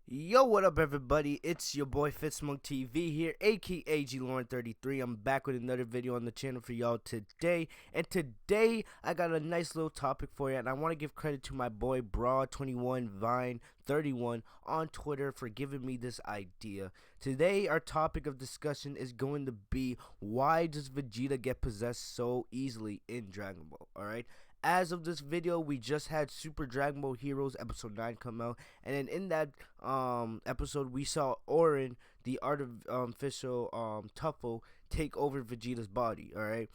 Yo, what up, everybody? It's your boy Fitzmonk TV here, aka Lauren33. I'm back with another video on the channel for y'all today. And today, I got a nice little topic for you. And I want to give credit to my boy Bra21 Vine 31 on Twitter for giving me this idea. Today, our topic of discussion is going to be, why does Vegeta get possessed so easily in Dragon Ball? Alright? As of this video, we just had Super Dragon Ball Heroes episode 9 come out, and then in that episode we saw Oran, the artificial Tuffle, take over Vegeta's body. All right,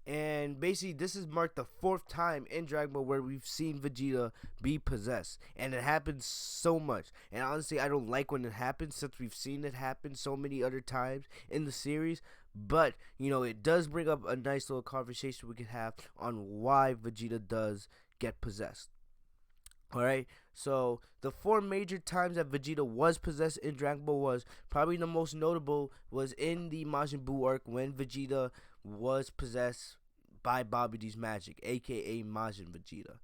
and basically this is marked the fourth time in Dragon Ball where we've seen Vegeta be possessed, and it happens so much. And honestly, I don't like when it happens, since we've seen it happen so many other times in the series. But it does bring up a nice little conversation we can have on why Vegeta does get possessed. Alright, so the four major times that Vegeta was possessed in Dragon Ball was probably the most notable was in the Majin Buu arc, when Vegeta was possessed by Babidi's magic, aka Majin Vegeta.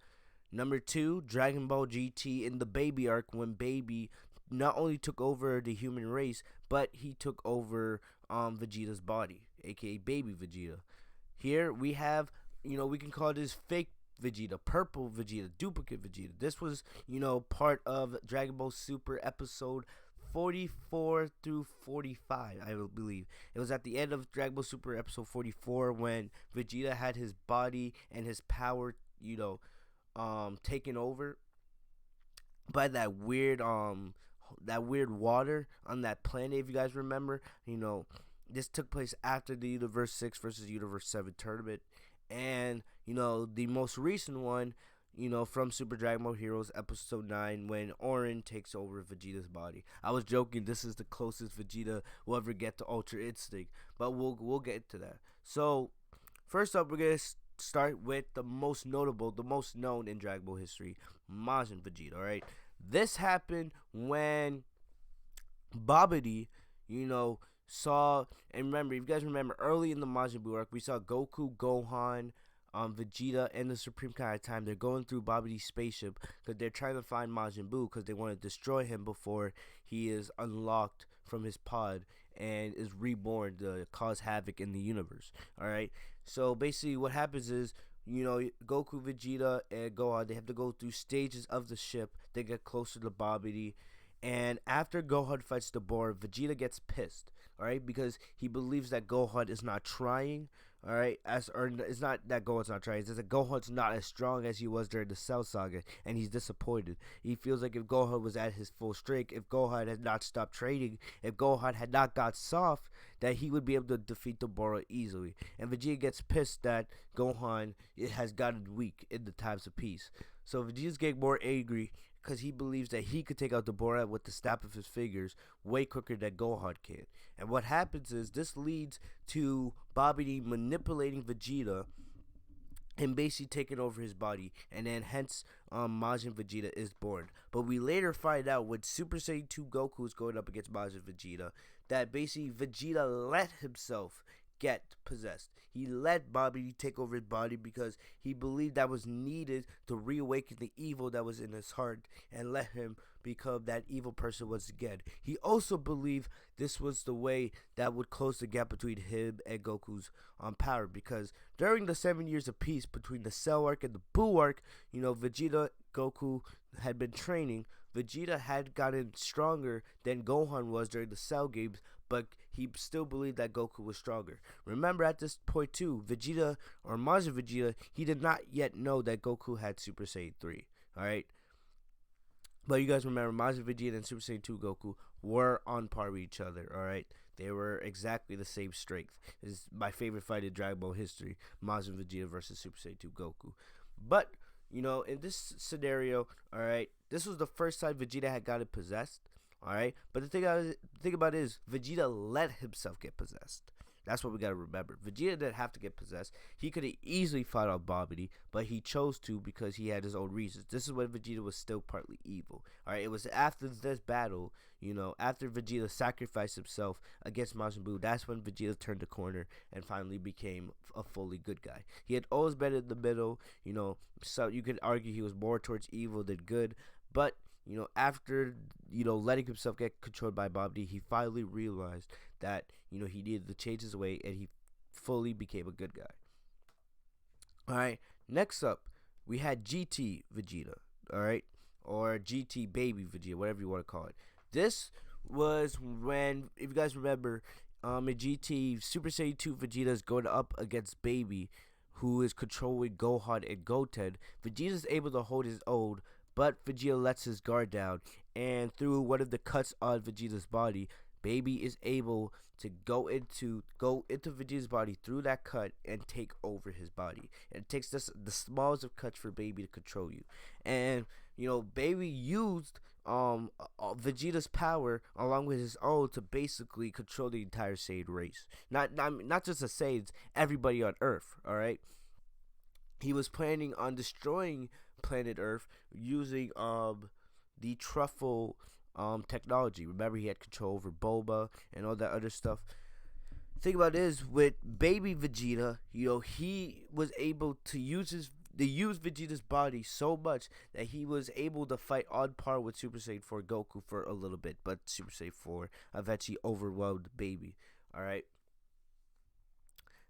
Number 2, Dragon Ball GT in the Baby arc, when Baby not only took over the human race, but he took over Vegeta's body, aka Baby Vegeta. Here we have, we can call this fake Vegeta, purple Vegeta, duplicate Vegeta. This was, part of Dragon Ball Super episode 44 through 45, I believe. It was at the end of Dragon Ball Super episode 44 when Vegeta had his body and his power, taken over by that weird water on that planet. If you guys remember, this took place after the Universe 6 versus Universe 7 tournament. And the most recent one, from Super Dragon Ball Heroes episode 9, when Oran takes over Vegeta's body. I was joking, this is the closest Vegeta will ever get to Ultra Instinct, but we'll get to that. So first up, we're gonna start with the most notable, the most known in Dragon Ball history, Majin Vegeta. All right, this happened when Babidi, saw, and remember, if you guys remember, early in the Majin Buu arc, we saw Goku, Gohan, Vegeta, and the Supreme Kai at the time. They're going through Babidi's spaceship because they're trying to find Majin Buu because they want to destroy him before he is unlocked from his pod and is reborn to cause havoc in the universe. All right, so basically what happens is, Goku, Vegeta, and Gohan, they have to go through stages of the ship. They get closer to Babidi, and after Gohan fights the boar, Vegeta gets pissed, alright, because he believes that Gohan is not trying, alright, or it's not that Gohan's not trying, it's that Gohan's not as strong as he was during the Cell Saga, and he's disappointed. He feels like if Gohan was at his full strength, if Gohan had not stopped training, if Gohan had not got soft, that he would be able to defeat the Bora easily. And Vegeta gets pissed that Gohan has gotten weak in the times of peace. So Vegeta's getting more angry because he believes that he could take out the Borat with the snap of his fingers way quicker than Gohan can. And what happens is, this leads to Babidi manipulating Vegeta and basically taking over his body, and then hence Majin Vegeta is born. But we later find out, when Super Saiyan 2 Goku is going up against Majin Vegeta, that basically Vegeta let himself get possessed. He let Babidi take over his body because he believed that was needed to reawaken the evil that was in his heart and let him become that evil person once again. He also believed this was the way that would close the gap between him and Goku's power, because during the 7 years of peace between the Cell arc and the Buu arc, Vegeta, Goku had been training. Vegeta had gotten stronger than Gohan was during the Cell games, but he still believed that Goku was stronger. Remember, at this point too, Vegeta, or Majin Vegeta, he did not yet know that Goku had Super Saiyan 3. Alright? But you guys remember, Majin Vegeta and Super Saiyan 2 Goku were on par with each other. Alright? They were exactly the same strength. This is my favorite fight in Dragon Ball history, Majin Vegeta versus Super Saiyan 2 Goku. But, in this scenario, alright, this was the first time Vegeta had gotten possessed. Alright, but the thing about it is, Vegeta let himself get possessed. That's what we gotta remember. Vegeta didn't have to get possessed. He could have easily fought out Babidi, but he chose to because he had his own reasons. This is when Vegeta was still partly evil. Alright, it was after this battle, after Vegeta sacrificed himself against Majin Buu, that's when Vegeta turned the corner and finally became a fully good guy. He had always been in the middle, so you could argue he was more towards evil than good, but after letting himself get controlled by Bob D, he finally realized that he needed to change his way, and he fully became a good guy. All right. Next up, we had GT Vegeta. All right, or GT Baby Vegeta, whatever you want to call it. This was when, if you guys remember, in GT, Super Saiyan 2 Vegeta is going up against Baby, who is controlling Gohan and Goten. Vegeta is able to hold his own, but Vegeta lets his guard down, and through one of the cuts on Vegeta's body, Baby is able to go into Vegeta's body through that cut and take over his body. And it takes the smallest of cuts for Baby to control you. And Baby used Vegeta's power along with his own to basically control the entire Saiyan race. Not just the Saiyans, everybody on Earth. All right. He was planning on destroying planet Earth using the truffle technology. Remember, he had control over Boba and all that other stuff. Thing about it is, with Baby Vegeta, he was able to use Vegeta's body so much that he was able to fight on par with Super Saiyan 4 Goku for a little bit, but Super Saiyan 4 eventually overwhelmed Baby. Alright.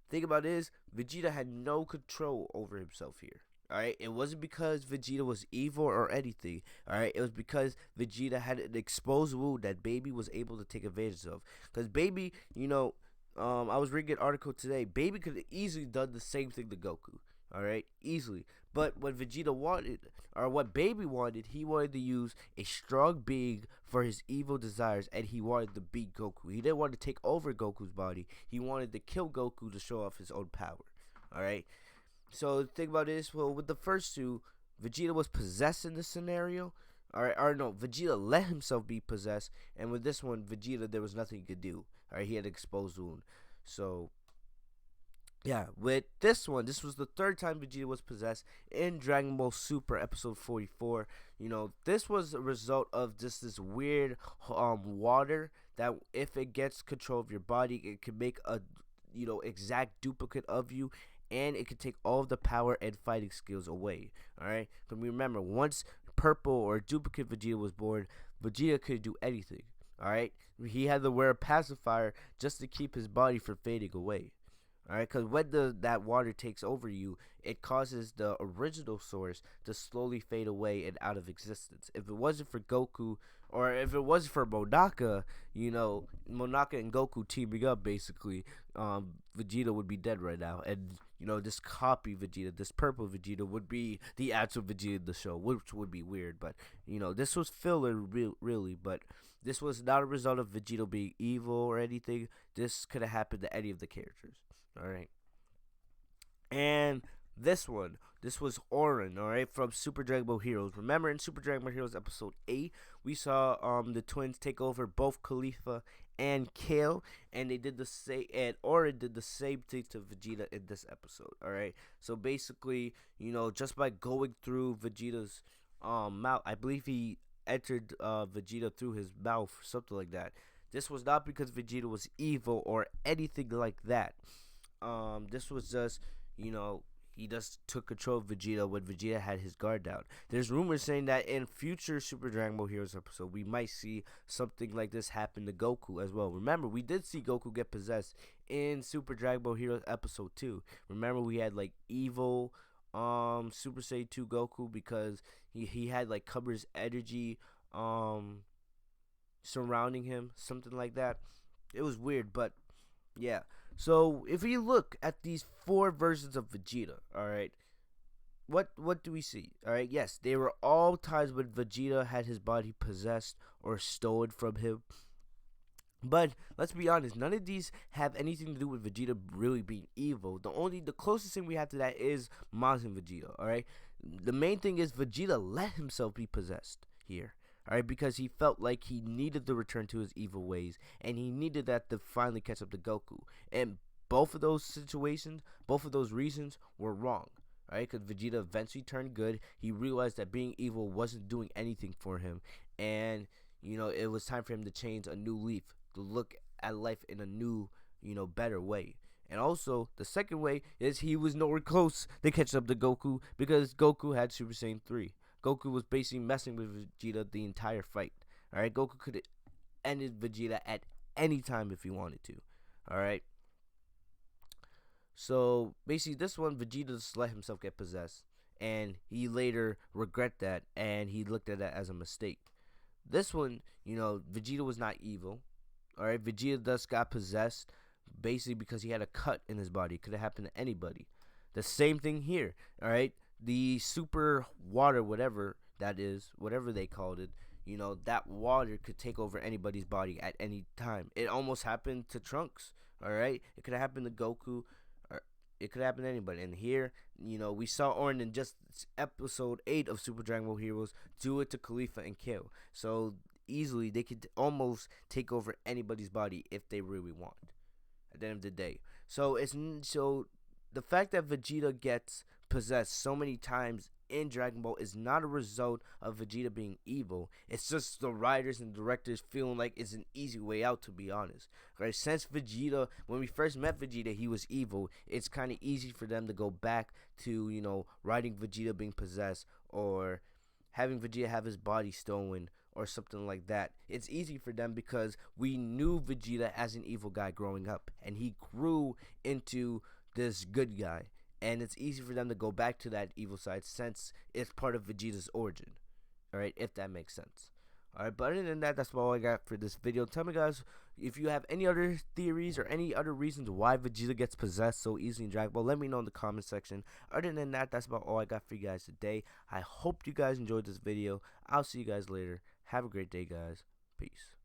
Thing about it is, Vegeta had no control over himself here. Alright, it wasn't because Vegeta was evil or anything. Alright, it was because Vegeta had an exposed wound that Baby was able to take advantage of. Because Baby, I was reading an article today. Baby could have easily done the same thing to Goku. Alright, easily. But what Vegeta wanted, or what Baby wanted, he wanted to use a strong being for his evil desires, and he wanted to beat Goku. He didn't want to take over Goku's body. He wanted to kill Goku to show off his own power. Alright. So the thing about this, well, with the first two, Vegeta was possessed in this scenario. Alright, or no, Vegeta let himself be possessed, and with this one, Vegeta, there was nothing he could do. Alright, he had an exposed wound. So yeah, with this one, this was the third time Vegeta was possessed in Dragon Ball Super episode 44. This was a result of just this weird water that, if it gets control of your body, it can make a exact duplicate of you, and it can take all of the power and fighting skills away. Alright? But remember, once purple or duplicate Vegeta was born, Vegeta could do anything. Alright? He had to wear a pacifier just to keep his body from fading away. Alright, because when that water takes over you, it causes the original source to slowly fade away and out of existence. If it wasn't for Goku, or if it wasn't for Monaka, Monaka and Goku teaming up, basically, Vegeta would be dead right now. And, this copy Vegeta, this purple Vegeta, would be the actual Vegeta in the show, which would be weird. But, this was filler, really, but this was not a result of Vegeta being evil or anything. This could have happened to any of the characters. Alright. And this was Oran, alright, from Super Dragon Ball Heroes. Remember, in Super Dragon Ball Heroes episode 8, we saw the twins take over both Khalifa and Kale, and they did the same, and Oran did the same thing to Vegeta in this episode. Alright. So basically, just by going through Vegeta's mouth, I believe he entered Vegeta through his mouth, something like that. This was not because Vegeta was evil or anything like that. This was just, he just took control of Vegeta when Vegeta had his guard down. There's rumors saying that in future Super Dragon Ball Heroes episode, we might see something like this happen to Goku as well. Remember, we did see Goku get possessed in Super Dragon Ball Heroes episode 2. Remember, we had like evil Super Saiyan 2 Goku, because he had like Cubber's energy surrounding him, something like that. It was weird, but yeah. So if we look at these 4 versions of Vegeta, alright, what do we see? Alright, yes, they were all times when Vegeta had his body possessed or stolen from him. But let's be honest, none of these have anything to do with Vegeta really being evil. The closest thing we have to that is Majin Vegeta, alright? The main thing is Vegeta let himself be possessed here. Alright, because he felt like he needed to return to his evil ways, and he needed that to finally catch up to Goku. And both of those situations, both of those reasons were wrong. Alright, because Vegeta eventually turned good. He realized that being evil wasn't doing anything for him, and, it was time for him to change a new leaf, to look at life in a new, better way. And also, the second way is he was nowhere close to catch up to Goku, because Goku had Super Saiyan 3. Goku was basically messing with Vegeta the entire fight. Alright, Goku could have ended Vegeta at any time if he wanted to. Alright. So basically this one Vegeta just let himself get possessed. And he later regret that and he looked at that as a mistake. This one, Vegeta was not evil. Alright, Vegeta just got possessed basically because he had a cut in his body. It could have happened to anybody. The same thing here. Alright, the super water, whatever that is, whatever they called it, that water could take over anybody's body at any time. It almost happened to Trunks. Alright, it could have happened to Goku. Or it could happen to anybody. And here, we saw Oran in just episode 8 of Super Dragon Ball Heroes do it to Khalifa and kill. So easily they could almost take over anybody's body if they really want at the end of the day. So the fact that Vegeta gets possessed so many times in Dragon Ball is not a result of Vegeta being evil. It's just the writers and directors feeling like it's an easy way out, to be honest. Right? Since Vegeta, when we first met Vegeta, he was evil. It's kind of easy for them to go back to, writing Vegeta being possessed or having Vegeta have his body stolen or something like that. It's easy for them because we knew Vegeta as an evil guy growing up, and he grew into this good guy. And it's easy for them to go back to that evil side since it's part of Vegeta's origin. Alright, if that makes sense. Alright, but other than that, that's all I got for this video. Tell me, guys, if you have any other theories or any other reasons why Vegeta gets possessed so easily in Dragon Ball. Let me know in the comment section. Other than that, that's about all I got for you guys today. I hope you guys enjoyed this video. I'll see you guys later. Have a great day, guys. Peace.